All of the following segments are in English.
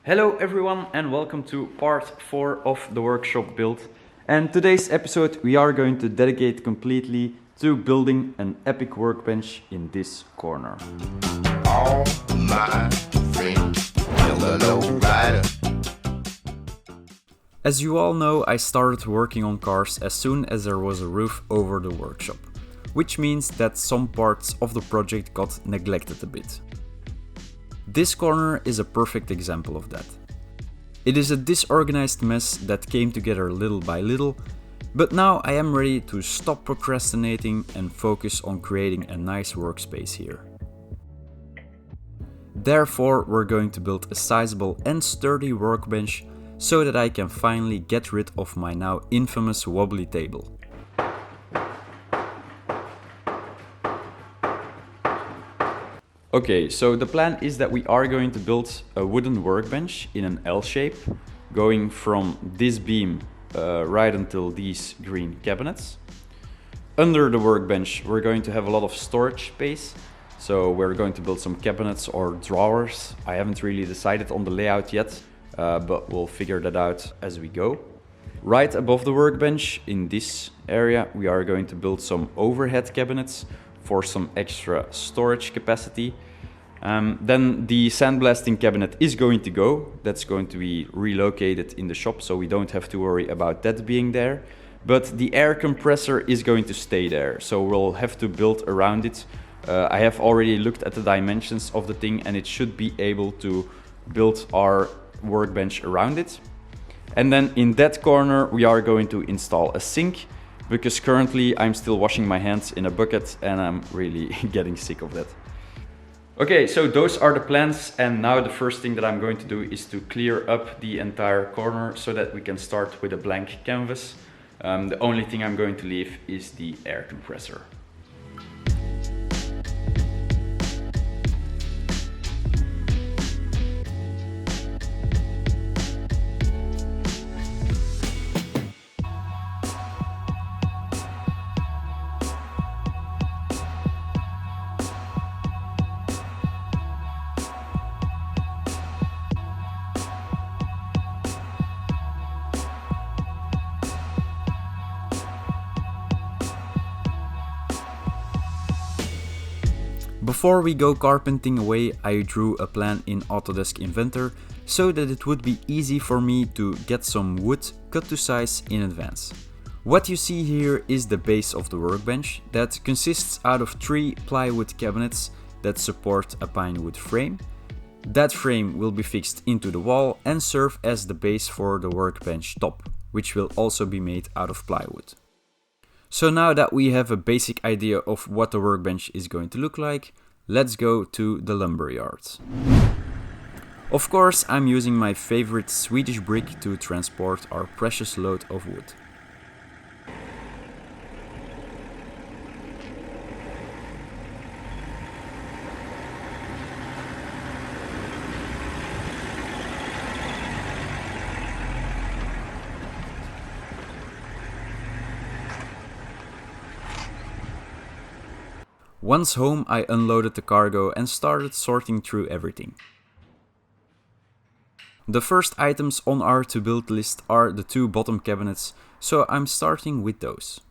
Hello everyone and welcome to part 4 of the workshop build. And today's episode we are going to dedicate completely to building an epic workbench in this corner. All my friends, yellow rider. As you all know, I started working on cars as soon as there was a roof over the workshop, which means that some parts of the project got neglected a bit. This corner is a perfect example of that. It is a disorganized mess that came together little by little, but now I am ready to stop procrastinating and focus on creating a nice workspace here. Therefore, we're going to build a sizable and sturdy workbench so that I can finally get rid of my now infamous wobbly table. Okay, so the plan is that we are going to build a wooden workbench in an L shape, going from this beam right until these green cabinets. Under the workbench, we're going to have a lot of storage space. So we're going to build some cabinets or drawers. I haven't really decided on the layout yet, but we'll figure that out as we go. Right above the workbench, in this area, we are going to build some overhead cabinets for some extra storage capacity. Then the sandblasting cabinet is going to go. That's going to be relocated in the shop, so we don't have to worry about that being there. But the air compressor is going to stay there, so we'll have to build around it. I have already looked at the dimensions of the thing and it should be able to build our workbench around it. And then in that corner we are going to install a sink, because currently I'm still washing my hands in a bucket and I'm really getting sick of that. Okay, so those are the plans, and now the first thing that I'm going to do is to clear up the entire corner so that we can start with a blank canvas. The only thing I'm going to leave is the air compressor. Before we go carpenting away, I drew a plan in Autodesk Inventor so that it would be easy for me to get some wood cut to size in advance. What you see here is the base of the workbench that consists out of 3 plywood cabinets that support a pine wood frame. That frame will be fixed into the wall and serve as the base for the workbench top, which will also be made out of plywood. So now that we have a basic idea of what the workbench is going to look like, let's go to the lumberyard. Of course, I'm using my favorite Swedish brick to transport our precious load of wood. Once home, I unloaded the cargo and started sorting through everything. The first items on our to-build list are the 2 bottom cabinets, so I'm starting with those.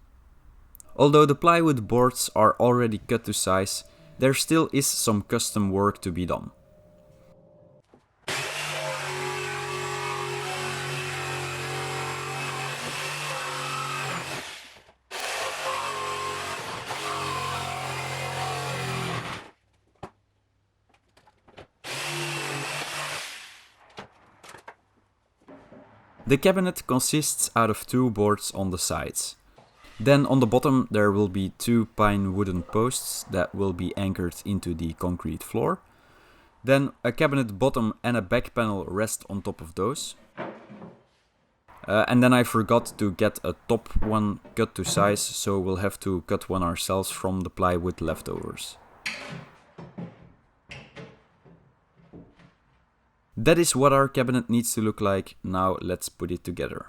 Although the plywood boards are already cut to size, there still is some custom work to be done. The cabinet consists out of 2 boards on the sides. Then on the bottom there will be 2 pine wooden posts that will be anchored into the concrete floor. Then a cabinet bottom and a back panel rest on top of those. And then I forgot to get a top one cut to size, so we'll have to cut one ourselves from the plywood leftovers. That is what our cabinet needs to look like. Now let's put it together.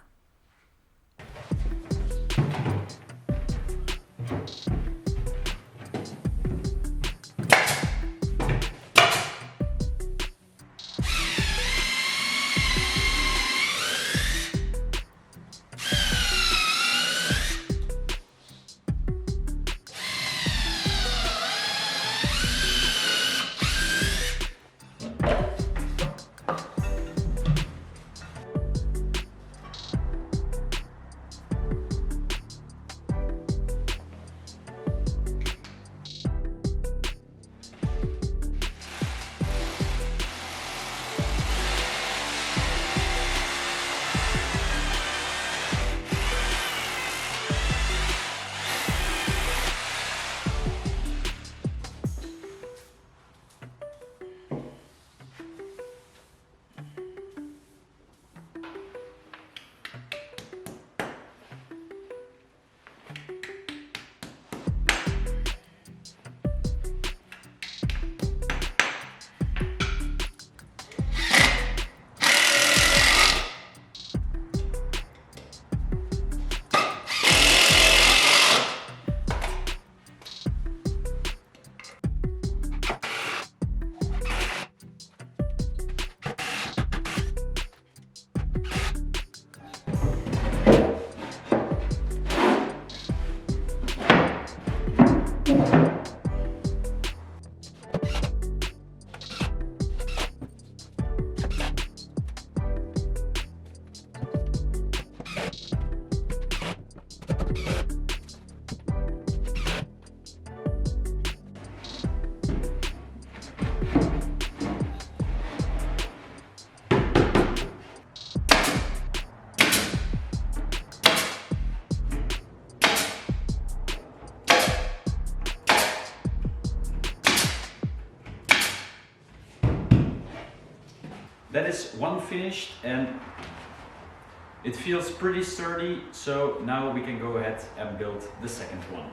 That is one finished and it feels pretty sturdy, so now we can go ahead and build the second one.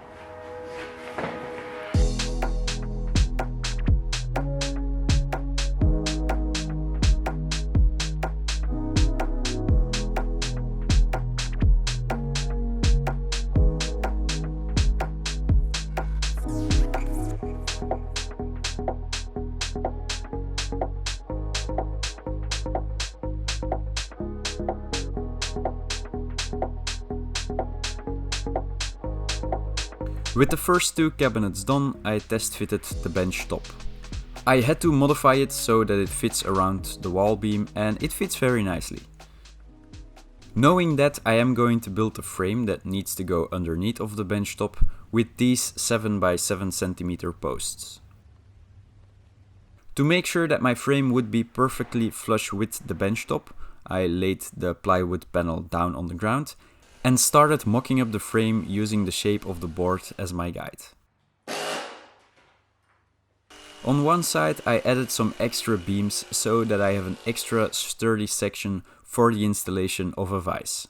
With the first two cabinets done, I test fitted the bench top. I had to modify it so that it fits around the wall beam, and it fits very nicely. Knowing that, I am going to build a frame that needs to go underneath of the bench top with these 7 by 7 cm posts. To make sure that my frame would be perfectly flush with the bench top, I laid the plywood panel down on the ground and started mocking up the frame using the shape of the board as my guide. On one side I added some extra beams so that I have an extra sturdy section for the installation of a vise.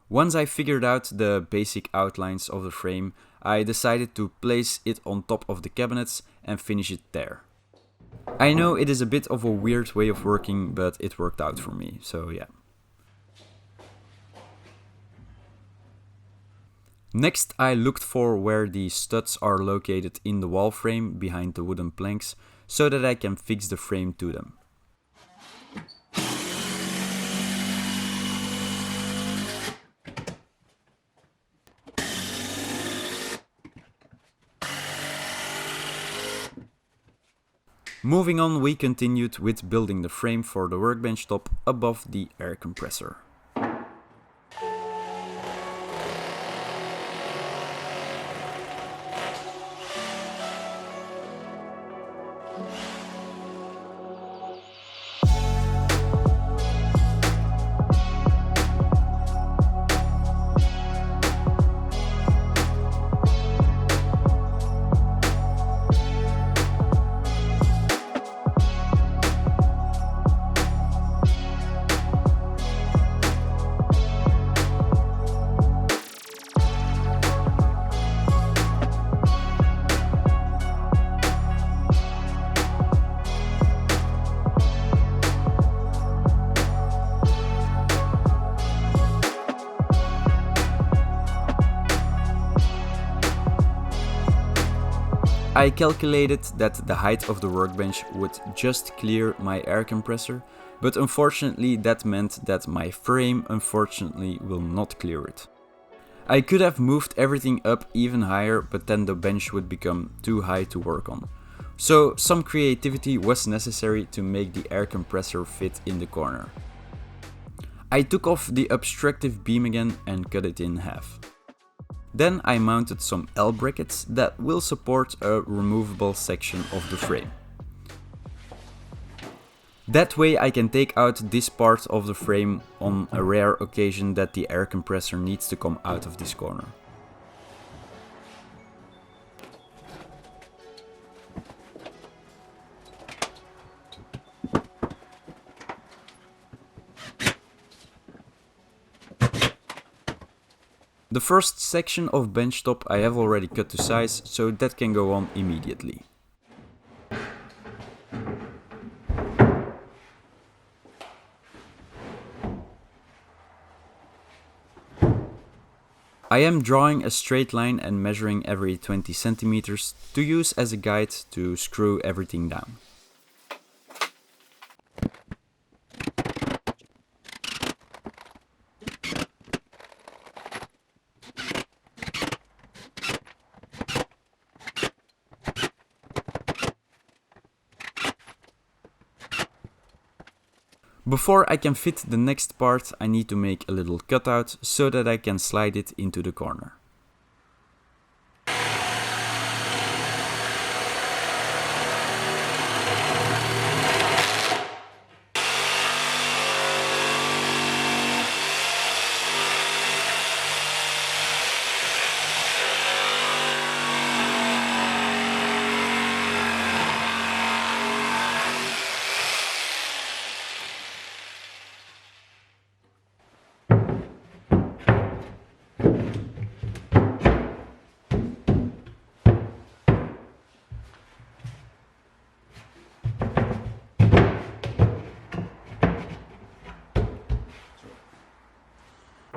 Once I figured out the basic outlines of the frame, I decided to place it on top of the cabinets and finish it there. I know it is a bit of a weird way of working, but it worked out for me, so yeah. Next, I looked for where the studs are located in the wall frame behind the wooden planks so that I can fix the frame to them. Moving on, we continued with building the frame for the workbench top above the air compressor. I calculated that the height of the workbench would just clear my air compressor, but unfortunately that meant that my frame unfortunately will not clear it. I could have moved everything up even higher, but then the bench would become too high to work on. So some creativity was necessary to make the air compressor fit in the corner. I took off the obstructive beam again and cut it in half. Then I mounted some L brackets that will support a removable section of the frame. That way I can take out this part of the frame on a rare occasion that the air compressor needs to come out of this corner. The first section of bench top I have already cut to size, so that can go on immediately. I am drawing a straight line and measuring every 20 centimeters to use as a guide to screw everything down. Before I can fit the next part, I need to make a little cutout so that I can slide it into the corner.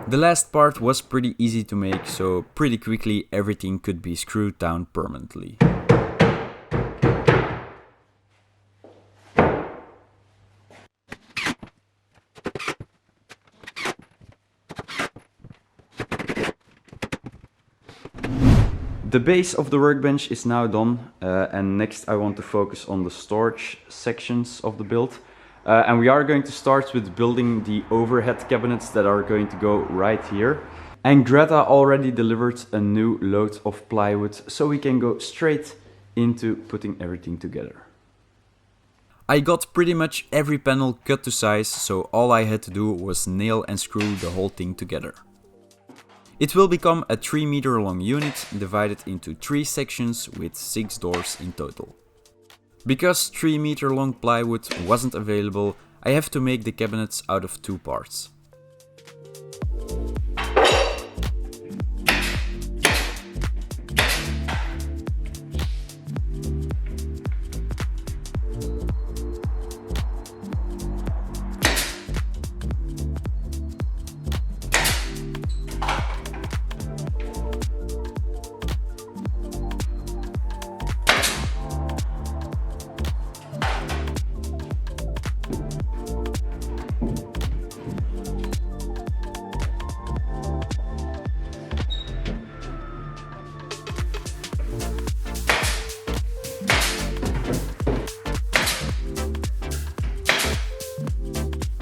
The last part was pretty easy to make, so pretty quickly everything could be screwed down permanently. The base of the workbench is now done, and next I want to focus on the storage sections of the build. And we are going to start with building the overhead cabinets that are going to go right here. And Greta already delivered a new load of plywood, so we can go straight into putting everything together. I got pretty much every panel cut to size, so all I had to do was nail and screw the whole thing together. It will become a 3-meter long unit divided into 3 sections with 6 doors in total. Because 3-meter long plywood wasn't available, I have to make the cabinets out of 2 parts.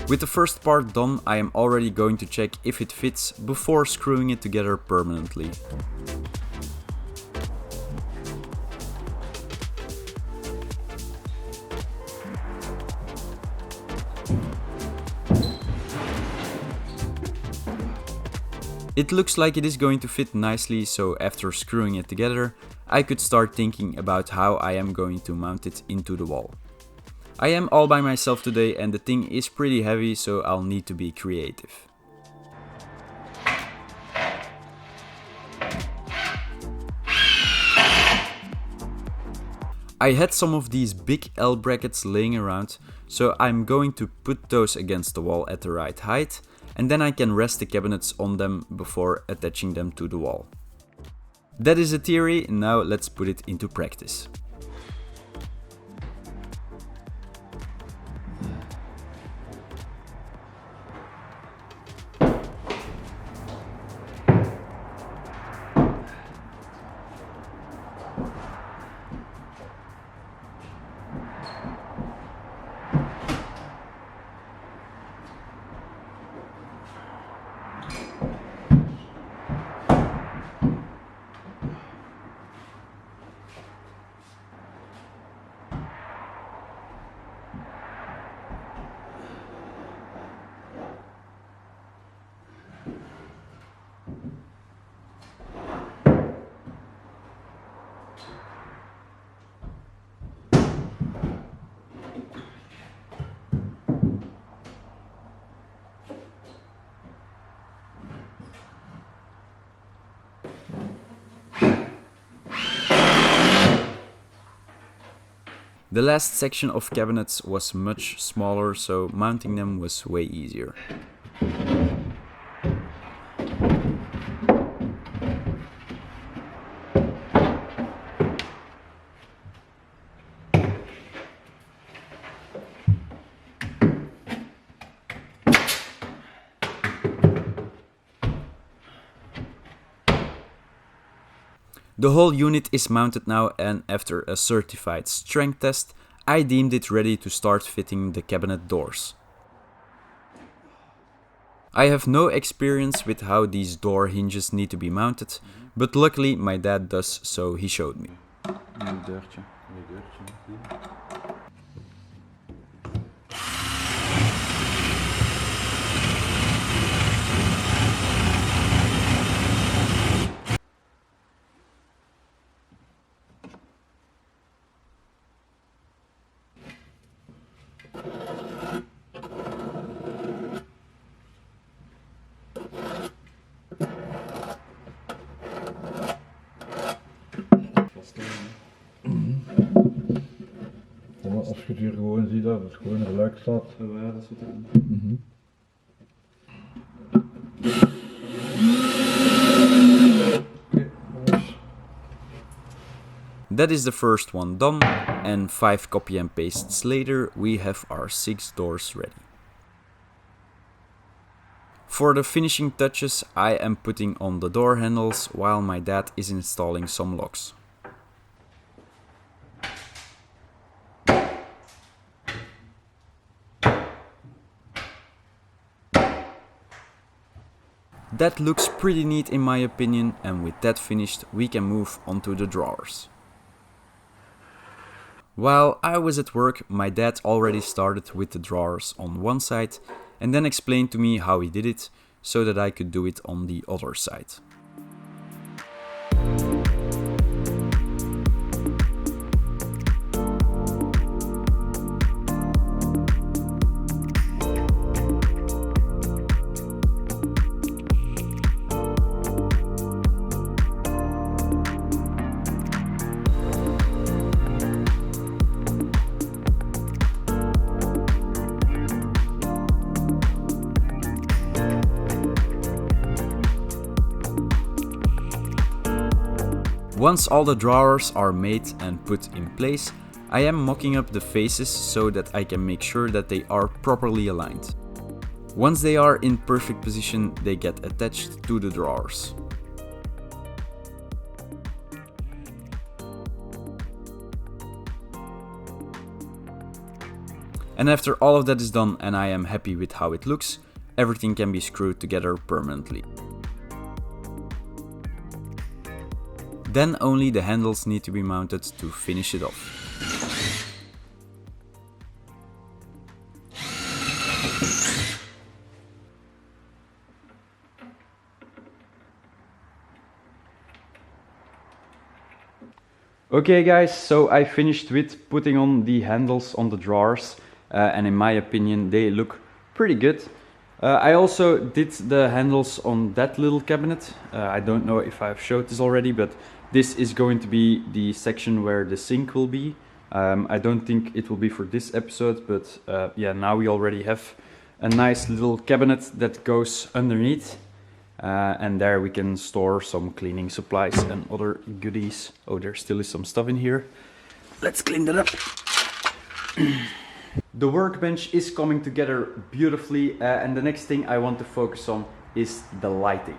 With the first part done, I am already going to check if it fits before screwing it together permanently. It looks like it is going to fit nicely, so after screwing it together, I could start thinking about how I am going to mount it into the wall. I am all by myself today and the thing is pretty heavy, so I'll need to be creative. I had some of these big L brackets laying around, so I'm going to put those against the wall at the right height, and then I can rest the cabinets on them before attaching them to the wall. That is a theory, now let's put it into practice. The last section of cabinets was much smaller, so mounting them was way easier. The whole unit is mounted now, and after a certified strength test, I deemed it ready to start fitting the cabinet doors. I have no experience with how these door hinges need to be mounted, but luckily my dad does, so he showed me. Als je het hier gewoon ziet dat het gewoon gelijk staat. Ja, dat is wat ik doe. That is the first one done, and 5 copy and pastes later we have our 6 doors ready. For the finishing touches I am putting on the door handles while my dad is installing some locks. That looks pretty neat in my opinion, and with that finished we can move on to the drawers. While I was at work, my dad already started with the drawers on one side and then explained to me how he did it so that I could do it on the other side. Once all the drawers are made and put in place, I am mocking up the faces so that I can make sure that they are properly aligned. Once they are in perfect position, they get attached to the drawers. And after all of that is done and I am happy with how it looks, everything can be screwed together permanently. Then only the handles need to be mounted to finish it off. Okay guys, so I finished with putting on the handles on the drawers and in my opinion they look pretty good. I also did the handles on that little cabinet. I don't know if I've showed this already, but this is going to be the section where the sink will be. I don't think it will be for this episode, but yeah, now we already have a nice little cabinet that goes underneath. And there we can store some cleaning supplies and other goodies. Oh, there still is some stuff in here. Let's clean that up. The workbench is coming together beautifully, and the next thing I want to focus on is the lighting.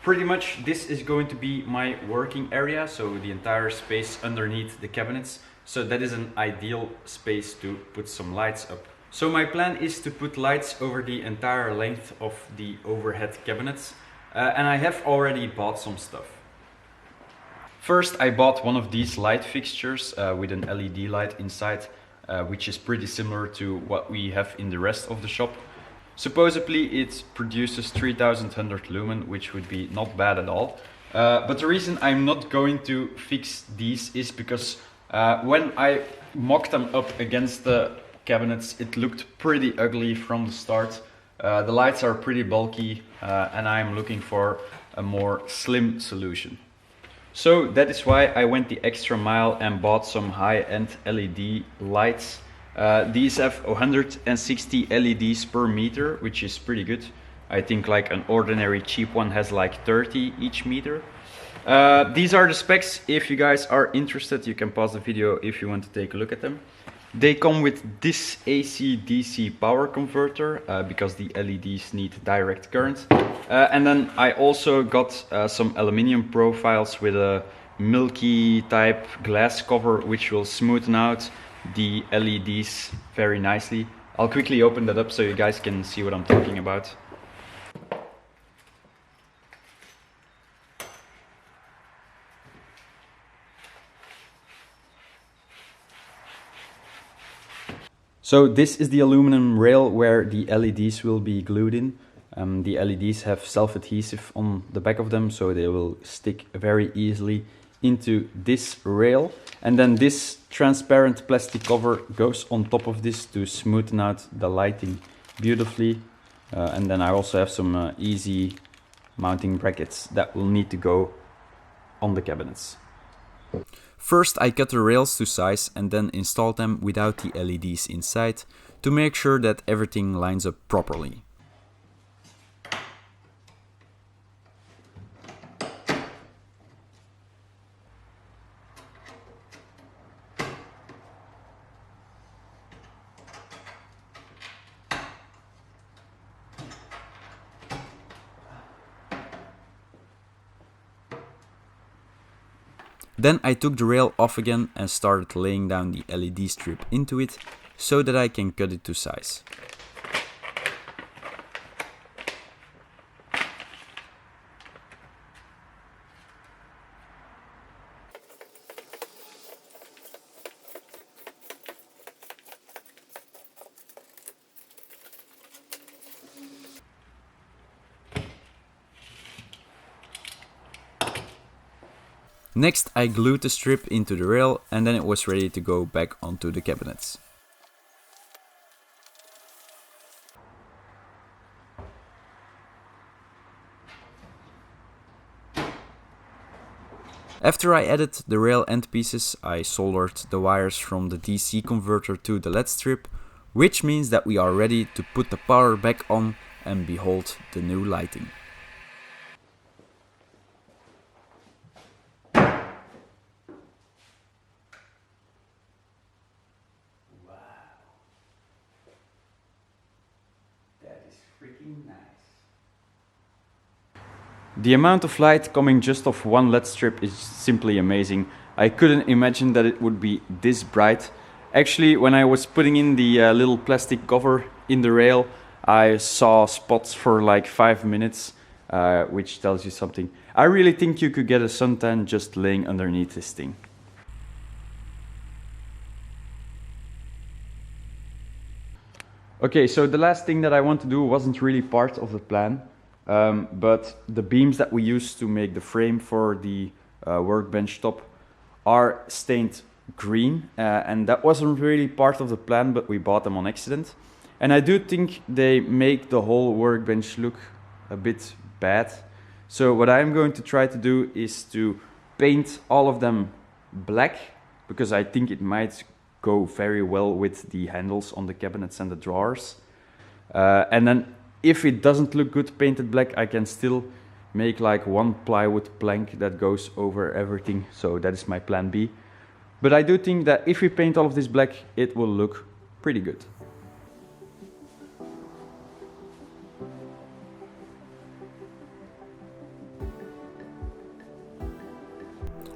Pretty much this is going to be my working area, so the entire space underneath the cabinets. So that is an ideal space to put some lights up. So my plan is to put lights over the entire length of the overhead cabinets, and I have already bought some stuff. First I bought one of these light fixtures with an LED light inside, which is pretty similar to what we have in the rest of the shop. Supposedly it produces 3100 lumen, which would be not bad at all. But the reason I'm not going to fix these is because when I mocked them up against the cabinets, it looked pretty ugly from the start. The lights are pretty bulky and I'm looking for a more slim solution. So that is why I went the extra mile and bought some high-end LED lights. These have 160 LEDs per meter, which is pretty good. I think like an ordinary cheap one has like 30 each meter. These are the specs. If you guys are interested, you can pause the video if you want to take a look at them. They come with this AC-DC power converter because the LEDs need direct current. And then I also got some aluminium profiles with a milky type glass cover which will smoothen out the LEDs very nicely. I'll quickly open that up so you guys can see what I'm talking about. So this is the aluminum rail where the LEDs will be glued in. The LEDs have self-adhesive on the back of them, so they will stick very easily into this rail. And then this transparent plastic cover goes on top of this to smoothen out the lighting beautifully. And then I also have some easy mounting brackets that will need to go on the cabinets. First I cut the rails to size and then installed them without the LEDs inside to make sure that everything lines up properly. Then I took the rail off again and started laying down the LED strip into it so that I can cut it to size. Next I glued the strip into the rail and then it was ready to go back onto the cabinets. After I added the rail end pieces, I soldered the wires from the DC converter to the LED strip, which means that we are ready to put the power back on and behold the new lighting. The amount of light coming just off one LED strip is simply amazing. I couldn't imagine that it would be this bright. Actually, when I was putting in the little plastic cover in the rail, I saw spots for like 5 minutes, which tells you something. I really think you could get a suntan just laying underneath this thing. Okay, so the last thing that I want to do wasn't really part of the plan. But the beams that we use to make the frame for the workbench top are stained green, and that wasn't really part of the plan, but we bought them on accident. And I do think they make the whole workbench look a bit bad. So what I'm going to try to do is to paint all of them black, because I think it might go very well with the handles on the cabinets and the drawers. And then if it doesn't look good painted black, I can still make like one plywood plank that goes over everything. So that is my plan B. But I do think that if we paint all of this black, it will look pretty good.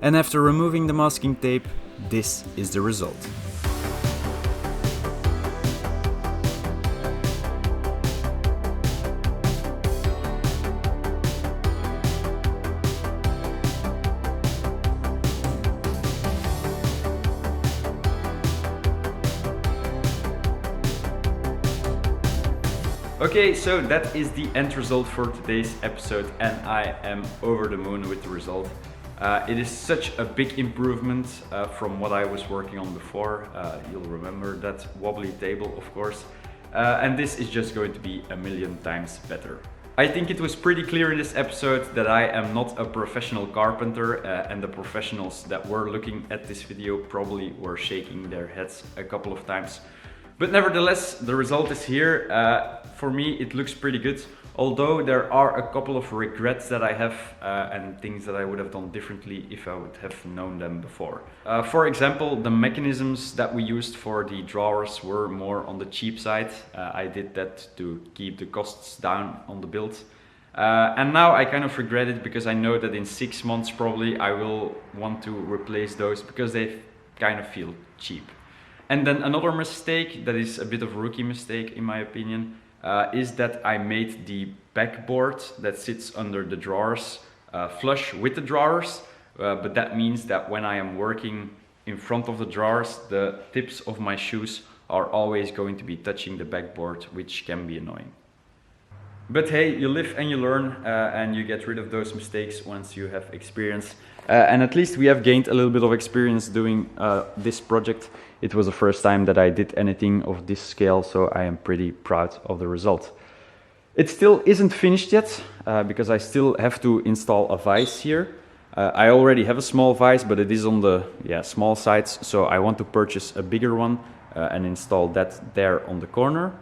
And after removing the masking tape, this is the result. Okay, so that is the end result for today's episode, and I am over the moon with the result. It is such a big improvement from what I was working on before. You'll remember that wobbly table, of course. And this is just going to be a million times better. I think it was pretty clear in this episode that I am not a professional carpenter, and the professionals that were looking at this video probably were shaking their heads a couple of times. But nevertheless, the result is here. For me, it looks pretty good. Although there are a couple of regrets that I have and things that I would have done differently if I would have known them before. For example, the mechanisms that we used for the drawers were more on the cheap side. I did that to keep the costs down on the build. And now I kind of regret it because I know that in 6 months probably I will want to replace those because they kind of feel cheap. And then another mistake that is a bit of a rookie mistake in my opinion is that I made the backboard that sits under the drawers flush with the drawers, but that means that when I am working in front of the drawers, the tips of my shoes are always going to be touching the backboard, which can be annoying. But hey, you live and you learn, and you get rid of those mistakes once you have experience. And at least we have gained a little bit of experience doing this project. It was the first time that I did anything of this scale, so I am pretty proud of the result. It still isn't finished yet, because I still have to install a vise here. I already have a small vise, but it is on the small sides, so I want to purchase a bigger one and install that there on the corner.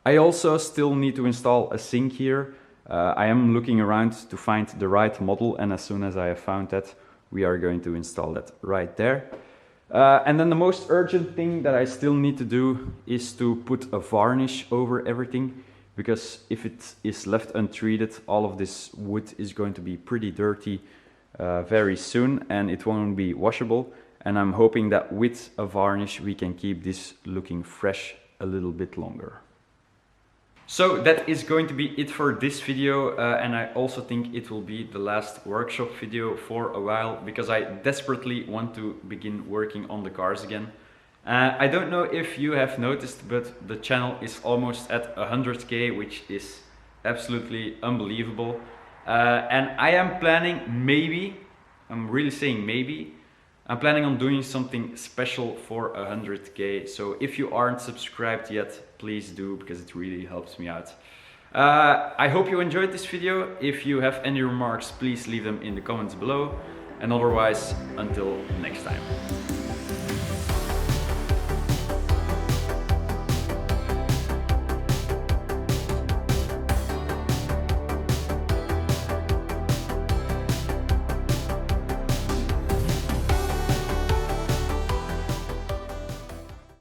I also still need to install a sink here. I am looking around to find the right model, and as soon as I have found that, we are going to install that right there. And then the most urgent thing that I still need to do is to put a varnish over everything, because if it is left untreated, all of this wood is going to be pretty dirty very soon, and it won't be washable. And I'm hoping that with a varnish we can keep this looking fresh a little bit longer. So that is going to be it for this video, and I also think it will be the last workshop video for a while, because I desperately want to begin working on the cars again. I don't know if you have noticed, but the channel is almost at 100k, which is absolutely unbelievable. And I am planning, maybe, I'm really saying maybe, I'm planning on doing something special for 100k. So if you aren't subscribed yet, please do, because it really helps me out. I hope you enjoyed this video. If you have any remarks, please leave them in the comments below. And otherwise, until next time.